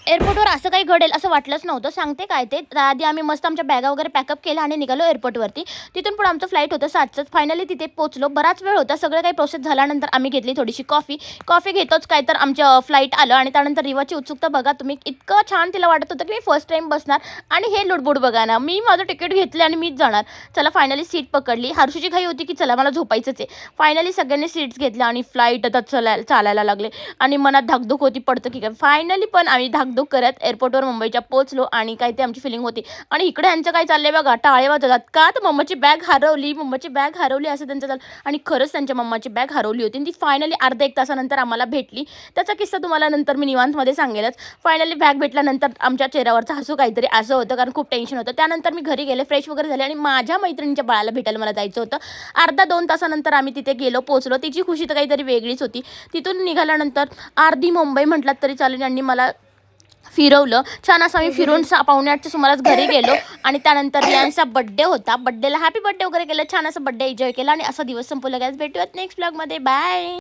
एअरपोर्टवर असं काही घडेल असं वाटलंच नव्हतं. सांगते काय ते, आधी आम्ही मस्त आमच्या बॅगा वगैरे पॅकअप केल्या आणि निघालो एअरपोर्टवरती. तिथून पुढे आमचं फ्लाईट होतं 7:00चं. फायनली तिथे पोहोचलो. बराच वेळ होता. सगळं काही प्रोसेस झाल्यानंतर आम्ही घेतली थोडीशी कॉफी. कॉफी घेतोच काय तर आमचं फ्लाईट आलं आणि त्यानंतर रिवाची उत्सुकता बघा तुम्ही. इतकं छान तिला वाटत होतं की मी फर्स्ट टाईम बसणार आणि हे लुडबुड बघा ना. मी माझं तिकीट घेतले आणि मीच जाणार. चला फायनली सीट पकडली. हर्षूची घाई होती की चला मला झोपायचंच आहे. फायनली सगळ्यांनी सीट्स घेतल्या आणि फ्लाईट आता चालायला लागले आणि मनात धाकधूक होती पडतं की काय. फायनली पण आम्ही धाकधूक करत एअरपोर्टवर मुंबईच्या पोहोचलो आणि काय ते आमची फिलिंग होती. आणि इकडे यांचं काय चाललंय बघा, टाळे वाजवतात. का तर मम्माची बॅग हरवली असं त्यांचं चाललं. आणि खरंच त्यांच्या मम्माची बॅग हरवली होती आणि ती फायनली अर्धा एक तासानंतर आम्हाला भेटली. त्याचा किस्सा तुम्हाला नंतर मी निवांतमध्ये सांगेलच. फायनली बॅग भेटल्यानंतर आमच्या चेहऱ्यावरचं हसू काहीतरी असं होतं, कारण खूप टेन्शन होतं. त्यानंतर मी घरी गेले, फ्रेश वगैरे झाले आणि माझ्या मैत्रिणीच्या बाळाला भेटायला मला जायचं होतं. अर्धा 2 तासानंतर आम्ही तिथे पोहोचलो. तिची खुशी तर काहीतरी वेगळीच होती. तिथून निघाल्यानंतर अर्धी मुंबई म्हटलात तरी चालेल यांनी मला फिरवलं. छान असं आम्ही फिरून 6:45च्या सुमारास घरी गेलो आणि त्यानंतर रियांचा बड्डे होता. बड्डेला हॅपी बड्डे वगैरे केलं. छान असं बड्डे एन्जॉय केला आणि असा दिवस संपवला. गाईज भेटूयात नेक्स्ट ब्लॉगमध्ये. बाय.